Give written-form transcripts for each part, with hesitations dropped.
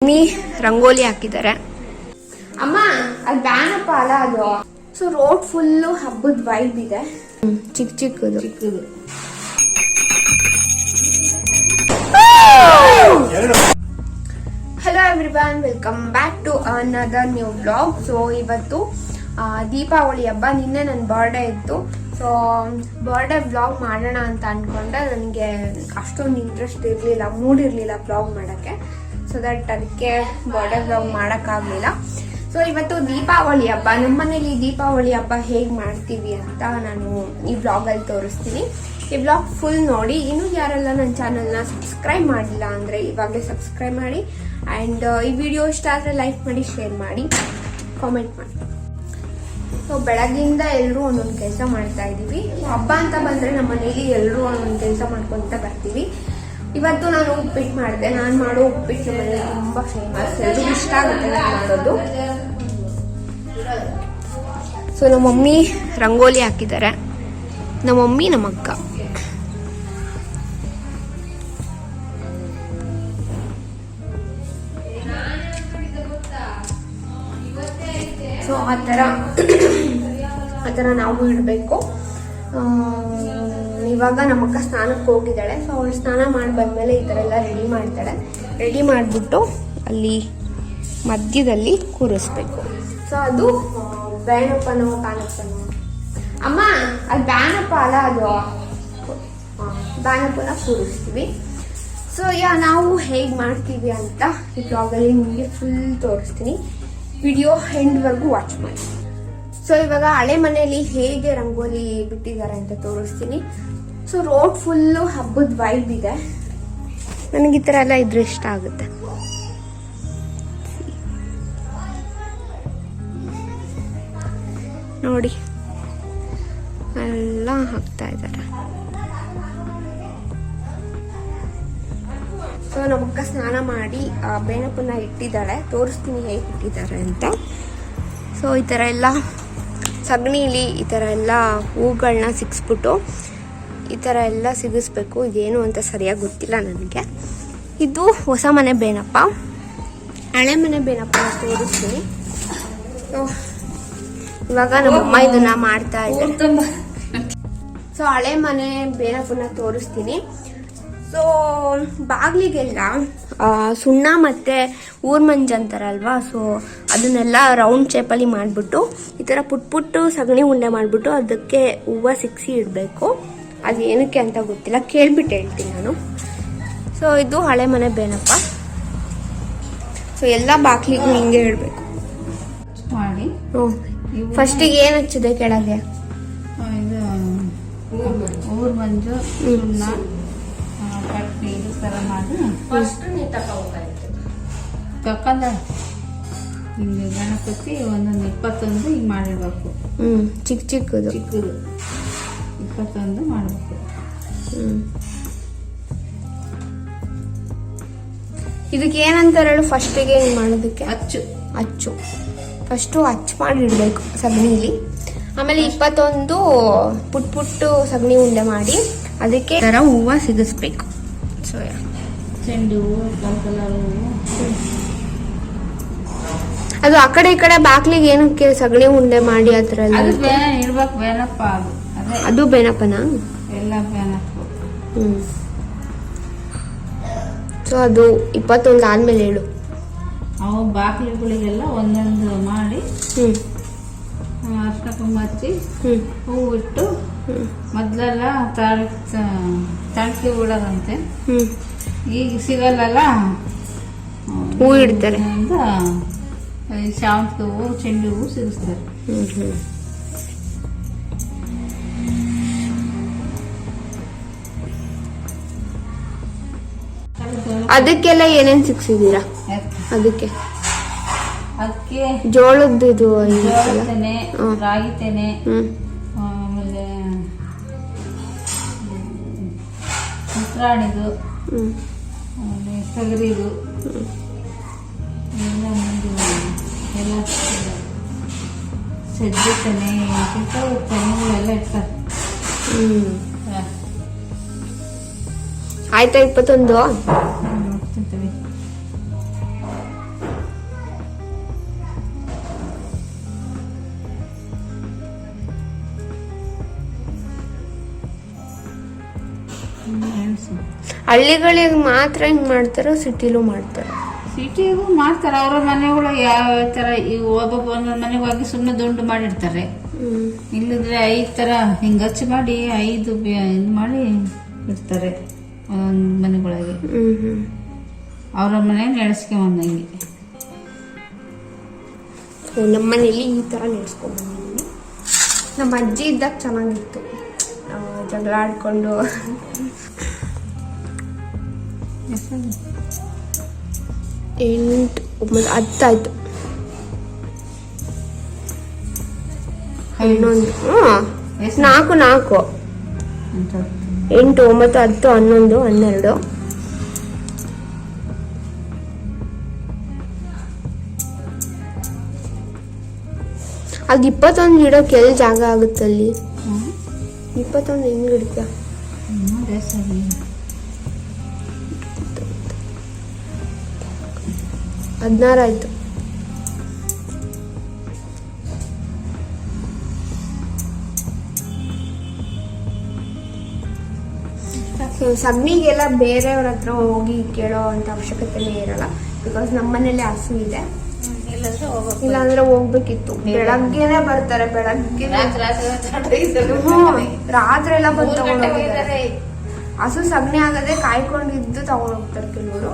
Mummy rangoli ಹಾಕಿದ್ದಾರೆ. ಅಮ್ಮ ಅದು ಬ್ಯಾನಪ್ಪ ಅಲ್ಲ ಅದು. ಸೊ ರೋಡ್ ಫುಲ್ಲು ಹಬ್ಬದ ವೈಬ್ ಇದೆ. ಚಿಕ್ಕದು hello everyone, welcome back to another new vlog. So ಇವತ್ತು ದೀಪಾವಳಿ ಹಬ್ಬ. ನಿನ್ನೆ ನನ್ನ ಬರ್ಡೇ ಇತ್ತು. ಸೊ ಬರ್ಡೇ ವ್ಲಾಗ್ ಮಾಡೋಣ ಅಂತ ಅನ್ಕೊಂಡೆ. ನನಗೆ ಅಷ್ಟೊಂದು ಇಂಟ್ರೆಸ್ಟ್ ಇರಲಿಲ್ಲ, ಮೂಡ್ ಇರಲಿಲ್ಲ ವ್ಲಾಗ್ ಮಾಡೋಕ್ಕೆ. ಸೊ ದಟ್ ಅದಕ್ಕೆ ಬರ್ಡೇ ವ್ಲಾಗ್ ಮಾಡೋಕ್ಕಾಗಲಿಲ್ಲ. ಸೊ ಇವತ್ತು ದೀಪಾವಳಿ ಹಬ್ಬ. ನಮ್ಮನೇಲಿ ದೀಪಾವಳಿ ಹಬ್ಬ ಹೇಗೆ ಮಾಡ್ತೀವಿ ಅಂತ ನಾನು ಈ ವ್ಲಾಗಲ್ಲಿ ತೋರಿಸ್ತೀನಿ. ಈ ವ್ಲಾಗ್ ಫುಲ್ ನೋಡಿ. ಇನ್ನೂ ಯಾರೆಲ್ಲ ನನ್ನ ಚಾನಲ್ನ ಸಬ್ಸ್ಕ್ರೈಬ್ ಮಾಡಿಲ್ಲ ಅಂದರೆ ಇವಾಗಲೇ ಸಬ್ಸ್ಕ್ರೈಬ್ ಮಾಡಿ. ಆ್ಯಂಡ್ ಈ ವಿಡಿಯೋ ಇಷ್ಟ ಆದರೆ ಲೈಕ್ ಮಾಡಿ, ಶೇರ್ ಮಾಡಿ, ಕಾಮೆಂಟ್ ಮಾಡಿ. ಸೊ ಬೆಳಗ್ಗಿಂದ ಎಲ್ಲರೂ ಒಂದೊಂದು ಕೆಲಸ ಮಾಡ್ತಾ ಇದ್ದೀವಿ. ಹಬ್ಬ ಅಂತ ಬಂದರೆ ನಮ್ಮ ಮನೇಲಿ ಎಲ್ಲರೂ ಒಂದೊಂದು ಕೆಲಸ ಮಾಡ್ಕೊತ ಬರ್ತೀವಿ. ಇವತ್ತು ನಾನು ಉಪ್ಪಿಟ್ಟು ಮಾಡಿದೆ. ನಾನು ಮಾಡೋ ಉಪ್ಪಿಟ್ಟು ನಮ್ಮ ಮನೇಲಿ ತುಂಬ ಫೇಮಸ್, ಎಲ್ಲರಿಗೂ ಇಷ್ಟ ಆಗುತ್ತೆ ನಾನು ಮಾಡೋದು. ಸೊ ನಮ್ಮ ಮಮ್ಮಿ ರಂಗೋಲಿ ಹಾಕಿದ್ದಾರೆ. ನಮ್ಮ ಮಮ್ಮಿ ನಮ್ಮ ಅಕ್ಕ. ಸೊ ಆ ಥರ ನಾವು ಇಡಬೇಕು. ಇವಾಗ ನಮ್ಮಕ್ಕ ಸ್ನಾನಕ್ಕೆ ಹೋಗಿದ್ದಾಳೆ. ಸೊ ಅವಳು ಸ್ನಾನ ಮಾಡಿ ಬಂದಮೇಲೆ ಈ ಥರ ಎಲ್ಲ ರೆಡಿ ಮಾಡ್ತಾಳೆ. ರೆಡಿ ಮಾಡಿಬಿಟ್ಟು ಅಲ್ಲಿ ಮಧ್ಯದಲ್ಲಿ ಕೂರಿಸ್ಬೇಕು. ಸೊ ಅದು ಬ್ಯಾನಪ್ಪನೋ ಕಾನಪ್ಪನೋ. ಅಮ್ಮ ಅದು ಬ್ಯಾನಪ್ಪ ಅಲ್ಲ, ಅದು ಬ್ಯಾನಪ್ಪನ ಕೂರಿಸ್ತೀವಿ. ಸೊ ನಾವು ಹೇಗೆ ಮಾಡ್ತೀವಿ ಅಂತ ಈ ಬ್ಲಾಗಲ್ಲಿ ನಿಮಗೆ ಫುಲ್ ತೋರಿಸ್ತೀನಿ. ವಿಡಿಯೋ ಎಂಡ್ವರೆಗೂ ವಾಚ್ ಮಾಡಿ. ಸೊ ಇವಾಗ ಹಳೆ ಮನೆಯಲ್ಲಿ ಹೇಗೆ ರಂಗೋಲಿ ಬಿಟ್ಟಿದ್ದಾರೆ ಅಂತ ತೋರಿಸ್ತೀನಿ. ಸೊ ರೋಡ್ ಫುಲ್ಲು ಹಬ್ಬದ ವೈಬ್ ಇದೆ. ನನಗೆ ಈ ಥರ ಎಲ್ಲ ಇದ್ರೆ ಇಷ್ಟ ಆಗುತ್ತೆ. ನೋಡಿ ಎಲ್ಲ ಹಾಕ್ತಾ ಇದ್ದಾರೆ. ಸೊ ನಮ್ಮಕ್ಕ ಸ್ನಾನ ಮಾಡಿ ಬೇಣಪನ್ನ ಇಟ್ಟಿದ್ದಾಳೆ. ತೋರಿಸ್ತೀನಿ ಹೇಗೆ ಇಟ್ಟಿದ್ದಾರೆ ಅಂತ. ಸೊ ಈ ಥರ ಎಲ್ಲ ಸಗಣಿಲಿ ಈ ಥರ ಎಲ್ಲ ಹೂಗಳನ್ನ ಸಿಗಿಸ್ಬಿಟ್ಟು ಈ ಥರ ಎಲ್ಲ ಸಿಗಿಸ್ಬೇಕು. ಇದೇನು ಅಂತ ಸರಿಯಾಗಿ ಗೊತ್ತಿಲ್ಲ ನನಗೆ. ಇದು ಹೊಸ ಮನೆ ಬೇನಪ್ಪ. ಹಳೆ ಮನೆ ಬೇನಪ್ಪ ತೋರಿಸ್ತೀನಿ. ಇವಾಗ ನಮ್ಮಮ್ಮ ಇದನ್ನ ಮಾಡ್ತಾ ಇದ್ದಾರೆ. ಸೊ ಹಳೆ ಮನೆ ಬೇನಪ್ಪನ ತೋರಿಸ್ತೀನಿ. ಸೊ ಬಾಗಿಲಿಗೆಲ್ಲ ಸುಣ್ಣ ಮತ್ತು ಊರ್ಮಂಜ್ ಅಂತಾರಲ್ವಾ, ಸೊ ಅದನ್ನೆಲ್ಲ ರೌಂಡ್ ಶೇಪಲ್ಲಿ ಮಾಡಿಬಿಟ್ಟು ಈ ಥರ ಪುಟ್ಟು ಸಗಣಿ ಉಂಡೆ ಮಾಡಿಬಿಟ್ಟು ಅದಕ್ಕೆ ಹೂವು ಸಿಕ್ಸಿ ಇಡಬೇಕು. ಅದು ಏನಕ್ಕೆ ಅಂತ ಗೊತ್ತಿಲ್ಲ, ಕೇಳ್ಬಿಟ್ಟು ಹೇಳ್ತೀನಿ ನಾನು. ಸೊ ಇದು ಹಳೆ ಮನೆ ಬೇನಪ್ಪ. ಸೊ ಎಲ್ಲ ಬಾಗಿಲಿಗೂ ಹಿಂಗೆ ಇಡಬೇಕು ಮಾಡಿ. ಫಸ್ಟಿಗೆ ಏನು ಹಚ್ಚಿದೆ ಕೆಳಗೆ? ಊರ್ಮಂಜು ಸುಣ್ಣ ಕಟ್ಟಿ ಇದು ಥರ ಮಾಡಿ ತಕೊಂಡ ಹಿಂಗೆ ಗಣಪತಿ ಒಂದೊಂದು 21 ಹಿಂಗೆ ಮಾಡಿರ್ಬೇಕು. ಚಿಕ್ಕದು 21 ಮಾಡಬೇಕು. ಇದಕ್ಕೆ ಏನಂತಾರೆ ಹೇಳು? ಫಸ್ಟಿಗೆ ಹಿಂಗೆ ಮಾಡೋದಕ್ಕೆ ಅಚ್ಚು ಫಸ್ಟು ಅಚ್ಚು ಮಾಡಿ ಇಡಬೇಕು ಸಗಣಿಲಿ. ಆಮೇಲೆ 21 ಪುಟ್ಟು ಸಗಣಿ ಉಂಡೆ ಮಾಡಿ ಅದಕ್ಕೆ ಥರ ಹೂವು ಸಿಗಿಸ್ಬೇಕು. ಸೊ ಚೆಂಡು ಹೂವು, ಕಲರ್ ಹೂವು. ಅದು ಆ ಕಡೆ ಈ ಕಡೆ ಬಾಕ್ಲಿಗೆ ಏನಕ್ಕೆ ಸಗಣಿ ಉಂಡೆ ಮಾಡಿ ಆ ಥರ ಇರ್ಬೇಕು. ಬೇನಪ್ಪ ಅದು ಬೇನಪ್ಪನ ಎಲ್ಲ ಬೇನಪ್ಪ. ಸೊ ಅದು 21 ಆದ್ಮೇಲೆ ಹೇಳು. ಅವು ಬಾಕ್ಲಿಗಳಿಗೆಲ್ಲ ಒಂದೊಂದು ಮಾಡಿ ಅರ್ಶಿನ ಕುಂಕುಮ ಹಚ್ಚಿ ಹೂವು ಇಟ್ಟು ಮೊದಲೆಲ್ಲ ತಳಕಿ ಬಿಡೋದಂತೆ. ಈಗ ಸಿಗಲ್ಲ, ಹೂ ಇಡ್ತಾರೆ. ಶಾವಂತಿಗೆ ಹೂವು, ಚೆಂಡು ಹೂವು ಸಿಗಿಸ್ತಾರೆ. ಅದಕ್ಕೆಲ್ಲ ಏನೇನ್ ಸಿಕ್ಸಿದೀರಾ? ಅದಕ್ಕೆ ಜೋಳದ್ದು ಇದು ತೆನೆ, ರಾಗಿ ತೆನೆ, ಆಮೇಲೆ ಉತ್ರಾಣಿದು, ಆಮೇಲೆ ಸಗರಿದು ಎಲ್ಲ ಸಜ್ಜೆ ತೆನೆ ತೆನೆಗಳೆಲ್ಲ ಇರ್ತಾರೆ. ಆಯ್ತಾ 21? ಹಳ್ಳಿಗಳಿಗೆ ಮಾತ್ರ ಹಿಂಗ್ ಮಾಡ್ತಾರೋ ಸಿಟಿಲೂ ಮಾಡ್ತಾರ? ಸಿಟಿಗೂ ಮಾಡ್ತಾರೆ. ಅವ್ರ ಮನೆಗಳು ಯಾವ ತರ ಈಗ ಒಬ್ಬೊಬ್ಬ ಒಂದೊಂದು ಮನೆಗೆ ಹೋಗಿ ಸುಮ್ಮನೆ ದುಂಡು ಮಾಡಿರ್ತಾರೆ. ಇಲ್ಲದ್ರೆ 5 ತರ ಹಿಂಗ ಹಚ್ಚಿ ಮಾಡಿ 5 ಇದು ಮಾಡಿ ಇರ್ತಾರೆ ಒಂದೊಂದು ಮನೆಗಳಿಗೆ. ಅವ್ರ ಮನೆ ನಡೆಸ್ಕೊಂಬಂದಂಗೆ. ನಮ್ಮ ಮನೇಲಿ ಈ ತರ ನಡೆಸ್ಕೊಂಡ್ಬಂದಿದ್ದೀನಿ. ನಮ್ಮ ಅಜ್ಜಿ ಇದ್ದಾಗ ಚೆನ್ನಾಗಿತ್ತು, ಜಗಳ ಆಡ್ಕೊಂಡು. 8, 9, 10 ಆಯ್ತು. 11, 4, 8, 9, 10, 11, 12. ಅದು 21 ಇಡೋಕೆ ಎಲ್ಲಿ ಜಾಗ ಆಗುತ್ತಲ್ಲಿ? 21 ಹೆಂಗ್ ಹಿಡಿತ? 16 ಆಯ್ತು. ಸಗಣಿಗೆಲ್ಲ ಬೇರೆಯವ್ರ ಹತ್ರ ಹೋಗಿ ಕೇಳೋ ಅಂತ ಅವಶ್ಯಕತೆನೇ ಇರಲ್ಲ. ಬಿಕಾಸ್ ನಮ್ಮನೇಲಿ ಹಸು ಇದೆ. ಇಲ್ಲಾಂದ್ರೆ ಹೋಗ್ಬೇಕಿತ್ತು. ಬೆಳಗ್ಗೆನೆ ಬರ್ತಾರೆ, ಬೆಳಗ್ಗೆ ರಾತ್ರಿ ಎಲ್ಲ ಬಂದು ತಗೊಂಡೋಗಿದ್ದಾರೆ. ಹಸು ಸಗಣಿ ಆಗದೆ ಕಾಯ್ಕೊಂಡಿದ್ದು ತಗೊಂಡೋಗ್ತಾರೆ ಕೆಲವರು.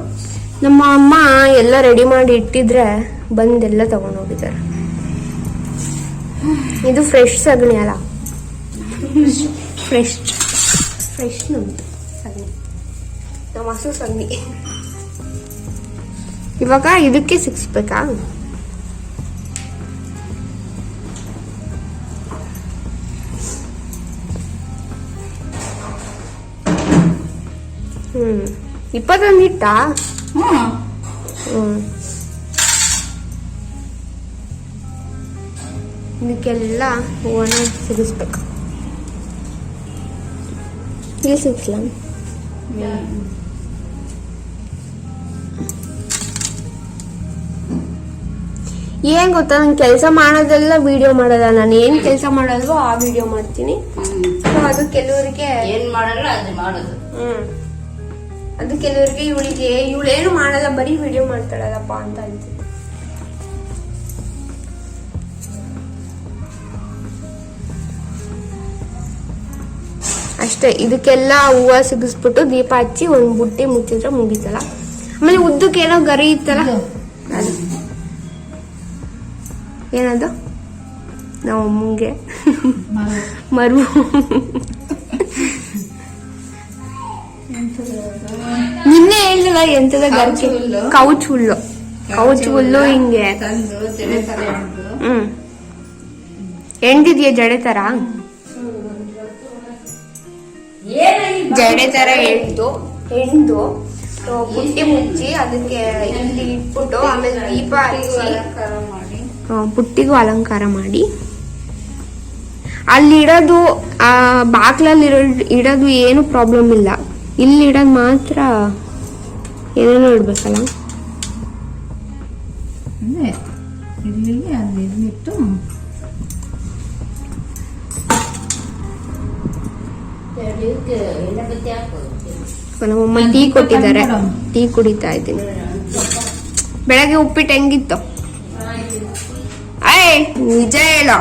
ನಮ್ಮ ಅಮ್ಮ ಎಲ್ಲ ರೆಡಿ ಮಾಡಿ ಇಟ್ಟಿದ್ರೆ ಬಂದೆಲ್ಲ ತಗೊಂಡೋಗಿದ್ದಾರೆ. ಇದು ಫ್ರೆಶ್ ಸಗಣಿ ಅಲ್ಲ, ಫ್ರೆಶ್ ನಮ್ದು ಸಗಣಿ, ನಮ್ಮ ಹಸು ಸಗಣಿ. ಇವಾಗ ಇದಕ್ಕೆ ಸಿಕ್ಸ್ಬೇಕಾ? 21 ಇಟ್ಟ. ಇದಕ್ಕೆಲ್ಲ ಹೂವನ್ನ ಸಿಗಿಸ್ಬೇಕು. ಇಲ್ಲಿ ಸಿಗಿಸ್ಲ? ಏನ್ ಗೊತ್ತಾ, ನನ್ ಕೆಲಸ ಮಾಡೋದೆಲ್ಲ ವಿಡಿಯೋ ಮಾಡಲ್ಲ. ನಾನು ಏನ್ ಕೆಲಸ ಮಾಡಲ್ವೋ ಆ ವಿಡಿಯೋ ಮಾಡ್ತೀನಿ. ಅದು ಕೆಲವರಿಗೆ ಏನ್ ಮಾಡಲ್ಲ ಅದು ಮಾಡೋದು. ಅದು ಕೆಲವರಿಗೆ ಇವಳೇನು ಮಾಡಲ್ಲ, ಬರೀ ವಿಡಿಯೋ ಮಾಡ್ತಾಳಲ್ಲಪ್ಪ ಅಂತ ಅನ್ಸುತ್ತೆ. ಅಷ್ಟೇ. ಇದಕ್ಕೆಲ್ಲ ಹೂವ ಸಿಗಿಸ್ಬಿಟ್ಟು ದೀಪ ಹಚ್ಚಿ ಒಂದ್ ಬುಟ್ಟಿ ಮುಚ್ಚಿದ್ರೆ ಮುಗೀತಲ್ಲ. ಆಮೇಲೆ ಉದ್ದಕ್ಕೆ ಏನೋ ಗರಿ ಇತ್ತಲ್ಲ, ಅದು ಏನದು ನಾವು ಅಮ್ಮಂಗೆ ಮರು. ನಿನ್ನೆ ಹೇಳಿಲ್ಲ ಎಂತದ ಗರ್ಕೆ? ಕೌಚ್ ಹುಲ್ಲು. ಕೌಚ್ ಹುಲ್ಲು ಹಿಂಗೆ ಎಂಡಿದ್ಯಾ ಜಡೆ ತರ? ಜಡೆ ತರ ಹೆಣ್ದು ಪುಟ್ಟಿ ಮುಚ್ಚಿ ಅದಕ್ಕೆ ಇಲ್ಲಿ ಇಟ್ಬಿಟ್ಟು ಆಮೇಲೆ ದೀಪ ಹಚ್ಚಿ ಪುಟ್ಟಿಗೂ ಅಲಂಕಾರ ಮಾಡಿ ಅಲ್ಲಿ ಇಡೋದು. ಆ ಬಾಕ್ಲಲ್ಲಿ ಇಡೋದು ಏನು ಪ್ರಾಬ್ಲಮ್ ಇಲ್ಲ. ಇಲ್ಲಿ ಇಡೋದು ಮಾತ್ರ ಏನೇನೋ ಇಡ್ಬೇಕಲ್ಲ. ಇಲ್ಲಿಗೆ ಅದು ಇಟ್ಟು ನಮ್ಮಮ್ಮ ಟೀ ಕೊಟ್ಟಿದ್ದಾರೆ, ಟೀ ಕುಡಿತಾ ಇದ್ದೀನಿ. ಬೆಳಗ್ಗೆ ಉಪ್ಪಿಟ್ಟು ಹೆಂಗಿತ್ತು? ನಿಜ ಹೇಳೋ,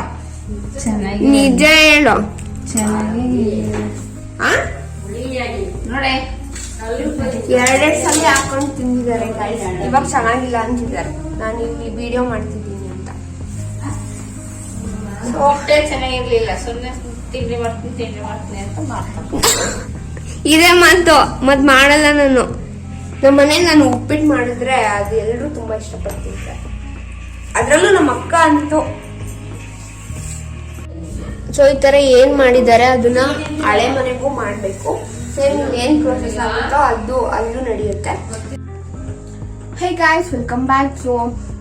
ನಿಜ ಹೇಳೋ. ನೋಡಿ 2 ಸಲ ಹಾಕೊಂಡು ತಿಂದಿದ್ದಾರೆ. ಇವಾಗ ಚೆನ್ನಾಗಿಲ್ಲ ಅಂತಿದ್ದಾರೆ. ನಾನು ಇಲ್ಲಿ ವಿಡಿಯೋ ಮಾಡ್ತಿದ್ದೀನಿ ಅಂತ. ಹೊಟ್ಟೆ ಚೆನ್ನಾಗಿರ್ಲಿಲ್ಲ, ಸುಮ್ಮನೆ ತಿಂಡಿ ಮಾಡ್ತೀನಿ ಅಂತ ಮಾಡ್ತೀನಿ. ಇದೇ ಮತ್ ಮಾಡಲ್ಲ ನಾನು. ನಮ್ಮ ಮನೇಲಿ ನಾನು ಉಪ್ಪಿಟ್ಟು ಮಾಡಿದ್ರೆ ಅದು ಎಲ್ಲರೂ ತುಂಬಾ ಇಷ್ಟಪಡ್ತಿದ್ದಾರೆ. ಅದ್ರಲ್ಲೂ ನಮ್ಮ ಅಕ್ಕ ಅಂತೂ. ಸೊ ಈ ತರ ಏನ್ ಮಾಡಿದ್ದಾರೆ ಅದನ್ನ ಹಳೆ ಮನೆಗೂ ಮಾಡ್ಬೇಕು. ಸೇಮ್ ಏನ್ ಪ್ರೊಸೆಸ್ ಆಗುತ್ತೋ ಅದು ನಡೆಯುತ್ತೆ. Hey guys, welcome back. So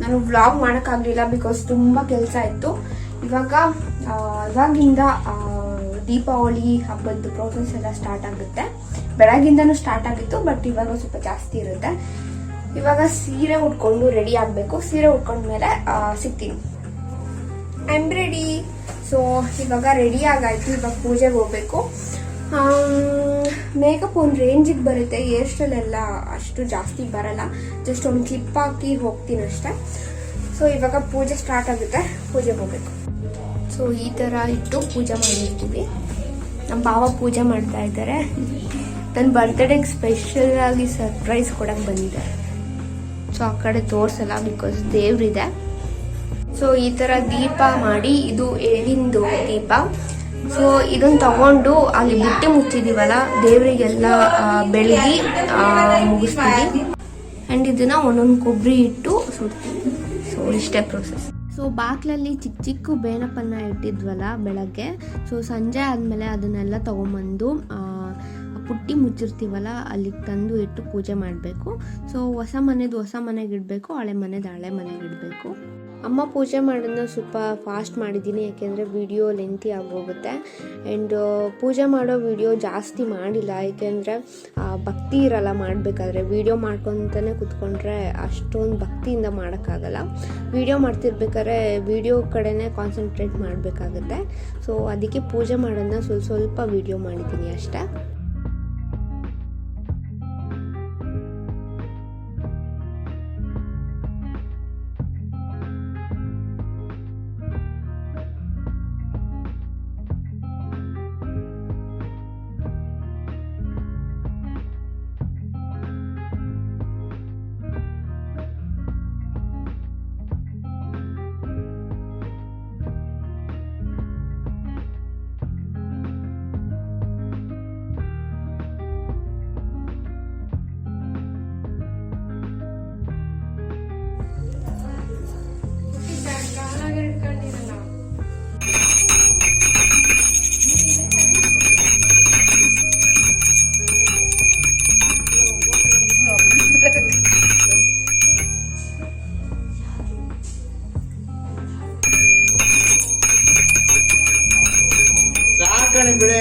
ನಾನು ವ್ಲಾಗ್ ಮಾಡೋಕ್ಕಾಗಲಿಲ್ಲ ಬಿಕಾಸ್ ತುಂಬಾ ಕೆಲಸ ಇತ್ತು. ಇವಾಗಿಂದ ದೀಪಾವಳಿ ಹಬ್ಬದ ಪ್ರೋಸೆಸ್ ಎಲ್ಲ ಸ್ಟಾರ್ಟ್ ಆಗುತ್ತೆ. ಬೆಳಗಿಂದನೂ ಸ್ಟಾರ್ಟ್ ಆಗಿತ್ತು, ಬಟ್ ಇವಾಗ ಸ್ವಲ್ಪ ಜಾಸ್ತಿ ಇರುತ್ತೆ. ಇವಾಗ ಸೀರೆ ಉಟ್ಕೊಂಡು ರೆಡಿ ಆಗಬೇಕು. ಸೀರೆ ಉಟ್ಕೊಂಡ್ಮೇಲೆ ಸಿಗ್ತೀನಿ. I am ready. ಸೊ ಇವಾಗ ರೆಡಿ ಆಗಾಯ್ತು. ಇವಾಗ ಪೂಜೆಗೆ ಹೋಗ್ಬೇಕು. ಮೇಕಪ್ ಒಂದು ರೇಂಜಿಗೆ ಬರುತ್ತೆ, ಹೇರ್ ಸ್ಟೈಲ್ ಎಲ್ಲ ಅಷ್ಟು ಜಾಸ್ತಿ ಬರಲ್ಲ, ಜಸ್ಟ್ ಒಂದು ಕ್ಲಿಪ್ ಹಾಕಿ ಹೋಗ್ತೀನಿ ಅಷ್ಟೇ. ಸೊ ಇವಾಗ ಪೂಜೆ ಸ್ಟಾರ್ಟ್ ಆಗುತ್ತೆ, ಪೂಜೆಗೆ ಹೋಗ್ಬೇಕು. ಸೊ ಈ ಥರ ಇಟ್ಟು ಪೂಜೆ ಮಾಡಿರ್ತೀವಿ. ನಮ್ಮ ಭಾವ ಪೂಜೆ ಮಾಡ್ತಾ ಇದ್ದಾರೆ. ನನ್ನ ಬರ್ತ್ಡೇಗೆ ಸ್ಪೆಷಲ್ ಆಗಿ ಸರ್ಪ್ರೈಸ್ ಕೊಡಕ್ಕೆ ಬಂದಿದ್ದಾರೆ. ಸೊ ಆ ಕಡೆ ತೋರಿಸಲ್ಲ ಬಿಕಾಸ್ ದೇವ್ರಿದೆ. ಸೊ ಈ ಥರ ದೀಪ ಮಾಡಿ, ಇದು ಎಳ್ಳಿಂದು ದೀಪ. ಸೊ ಇದನ್ನು ತಗೊಂಡು ಅಲ್ಲಿ ಬಿಟ್ಟು ಮುಚ್ಚಿದೀವಲ್ಲ, ದೇವರಿಗೆಲ್ಲ ಬೆಳಗಿ ಮುಗಿಸ್ತೀವಿ. ಆ್ಯಂಡ್ ಇದನ್ನ ಒಂದೊಂದು ಕೊಬ್ಬರಿ ಇಟ್ಟು ಸುಡ್ತೀವಿ. ಸೊ ಇಷ್ಟೇ ಪ್ರೊಸೆಸ್. ಸೊ ಬಾಕ್ಲಲ್ಲಿ ಚಿಕ್ಕ ಚಿಕ್ಕ ಬೇನಪ್ಪನ್ನ ಇಟ್ಟಿದ್ವಲ್ಲ ಬೆಳಗ್ಗೆ, ಸೊ ಸಂಜೆ ಆದಮೇಲೆ ಅದನ್ನೆಲ್ಲ ತೊಗೊಂಬಂದು ಪುಟ್ಟಿ ಮುಚ್ಚಿರ್ತೀವಲ್ಲ ಅಲ್ಲಿಗೆ ತಂದು ಇಟ್ಟು ಪೂಜೆ ಮಾಡಬೇಕು. ಸೊ ಹೊಸ ಮನೆಗೆ ಇಡಬೇಕು, ಹಳೆ ಮನೆಗೆ ಇಡಬೇಕು. ಅಮ್ಮ ಪೂಜೆ ಮಾಡೋದನ್ನ ಸ್ವಲ್ಪ ಫಾಸ್ಟ್ ಮಾಡಿದ್ದೀನಿ, ಯಾಕೆಂದರೆ ವಿಡಿಯೋ ಲೆಂತಿ ಆಗೋಗುತ್ತೆ. ಆ್ಯಂಡ್ ಪೂಜೆ ಮಾಡೋ ವಿಡಿಯೋ ಜಾಸ್ತಿ ಮಾಡಿಲ್ಲ, ಏಕೆಂದರೆ ಭಕ್ತಿ ಇರಲ್ಲ ಮಾಡಬೇಕಾದ್ರೆ. ವಿಡಿಯೋ ಮಾಡ್ಕೊತಾನೆ ಕೂತ್ಕೊಂಡ್ರೆ ಅಷ್ಟೊಂದು ಭಕ್ತಿಯಿಂದ ಮಾಡೋಕ್ಕಾಗಲ್ಲ. ವಿಡಿಯೋ ಮಾಡ್ತಿರ್ಬೇಕಾದ್ರೆ ವಿಡಿಯೋ ಕಡೆನೇ ಕಾನ್ಸಂಟ್ರೇಟ್ ಮಾಡಬೇಕಾಗುತ್ತೆ. ಸೊ ಅದಕ್ಕೆ ಪೂಜೆ ಮಾಡೋದನ್ನ ಸ್ವಲ್ಪ ವಿಡಿಯೋ ಮಾಡಿದ್ದೀನಿ ಅಷ್ಟೇ. ಬಿಡೆ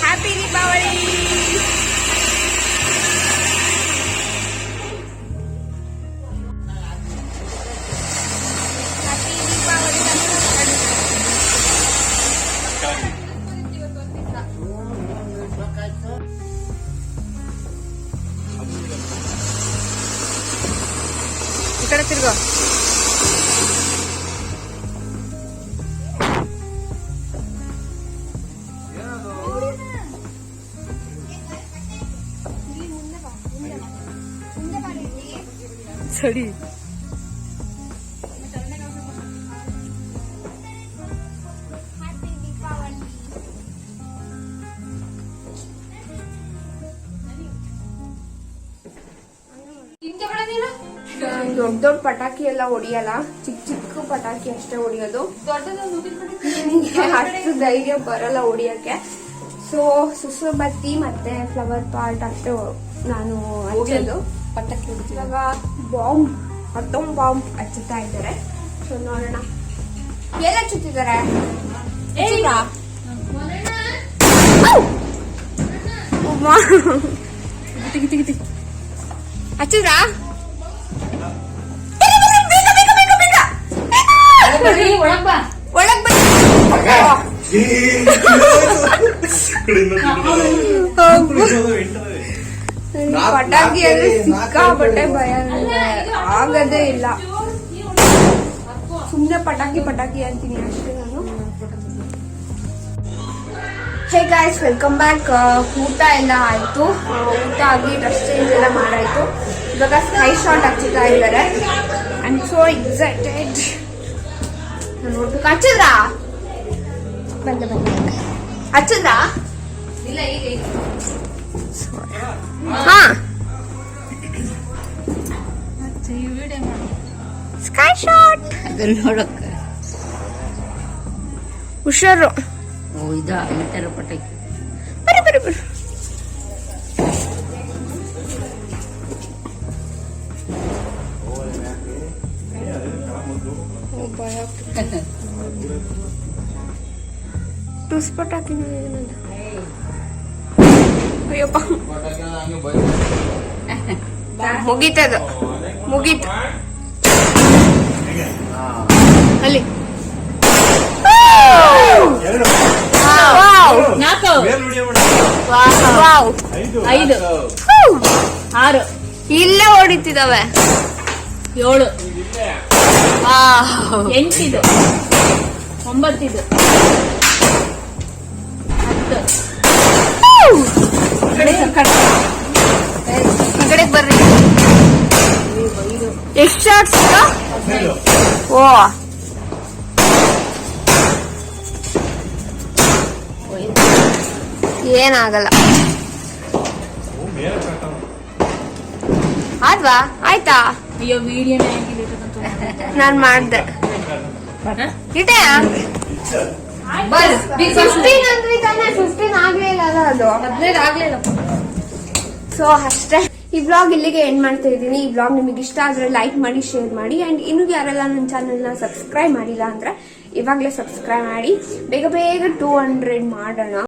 ಹ್ಯಾಪಿ ದೀಪಾವಳಿ. ಈ ಕಡೆ ತಿರ್ಗೋ. ಸರಿ ದೊಡ್ಡ ಪಟಾಕಿ ಎಲ್ಲ ಹೊಡಿಯಲ್ಲ, ಚಿಕ್ಕ ಪಟಾಕಿ ಅಷ್ಟೇ ಹೊಡಿಯೋದು. ಅಷ್ಟು ಧೈರ್ಯ ಬರಲ್ಲ ಹೊಡಿಯಕ್ಕೆ. ಸೊ ಸುಸುಬತ್ತಿ ಮತ್ತೆ ಫ್ಲವರ್ ಪಾರ್ಟ್ ಅಷ್ಟೇ ನಾನು ಹಚ್ಚೋದು. ಪಟಾಕಿ ಇವಾಗ ಬಾಂಬ್ ಹಚ್ಚುತ್ತಾ ಇದ್ದಾರೆ. ಸೊ ನೋಡೋಣ ಎಲ್ಲ ಹಚ್ಚುತ್ತಿದ್ದಾರೆ. ಹಚ್ಚಿದ್ರಾ? ಒಳಗ್ ಪಟಾಕಿ ಅಂದ್ರೆ ಸಿಕ್ಕಾಪಟ್ಟೆ ಭಯ, ಆಗದೇ ಇಲ್ಲ. ಸುಮ್ನೆ ಪಟಾಕಿ ಅಂತೀನಿ ಅಷ್ಟೇ ನಾನು. Hey guys, welcome back. ಊಟ ಎಲ್ಲ ಆಯ್ತು, ಊಟ ಆಗಿ ಡ್ರೆಸ್ ಚೇಂಜ್ ಎಲ್ಲ ಮಾಡಾಯ್ತು. ಇವಾಗ ಸ್ಕೈ ಶಾಟ್ ಹಚ್ಚುತ್ತಾ ಇದ್ದಾರೆ. I am so excited. ನೋಡ್ಬೇಕು. ಹಚ್ಚಿದ್ರಾ? ಬಂದೆ ಹಚ್ಚಿದ್ರಾ? ಹಾ, ಸ್ಕೈ ಶಾಟ್ ಅದನ್ನ ನೋಡಕ್ಕೆ ಹುಷಾರು. ಓ ಇದಾ ಈ ತರ ಪಟಾಕಿ. ಬರ್ರಿ ಬರ್ರಿ ಬರ್ರಿ. ಟುಸ್ ಪಟಾಕಿ ಅಯ್ಯಪ್ಪ ಮುಗೀತದ ಮುಗೀತು ಅಲ್ಲಿ. ನಾಲ್ಕು, ವಾವ್. 5, 6, ಇಲ್ಲೇ ಹೊಡಿತಿದಾವೆ. 7, ವಾವ್. 8, 9, 10. ಈ ಕಡೆ ಬರ್ರಿ. ಎಷ್ಟು ಶಾರ್ಟ್ಸ್? ಓ ಏನಾಗಲ್ಲ. ಆದ್ವಾ ಆಯ್ತಾ? ಅಯ್ಯೋ ವಿಡಿಯೋನೇ ಆಗಿಲ್ಲ. ನಾನ್ ಮಾಡ್ದೆ ಇಟೆ. 15 ಅಂದ್ರಿ ತಾನೆ? 15 ಆಗ್ಲಿಲ್ಲ ಅಲ್ಲ, ಅದು 15 ಆಗ್ಲಿಲ್ಲ. ಸೊ ಅಷ್ಟೇ, ಈ ವ್ಲಾಗ್ ಇಲ್ಲಿಗೆ ಎಂಡ್ ಮಾಡ್ತಾ ಇದ್ದೀನಿ. ಈ ವ್ಲಾಗ್ ನಿಮಗೆ ಇಷ್ಟ ಆದ್ರೆ ಲೈಕ್ ಮಾಡಿ, ಶೇರ್ ಮಾಡಿ, ಅಂಡ್ ಇನ್ನೂ ಯಾರೆಲ್ಲ ನನ್ನ ಚಾನೆಲ್ನ ಸಬ್ಸ್ಕ್ರೈಬ್ ಮಾಡಿಲ್ಲ ಅಂದ್ರೆ ಇವಾಗಲೇ ಸಬ್ಸ್ಕ್ರೈಬ್ ಮಾಡಿ. ಬೇಗ ಬೇಗ 200 ಮಾಡೋಣ.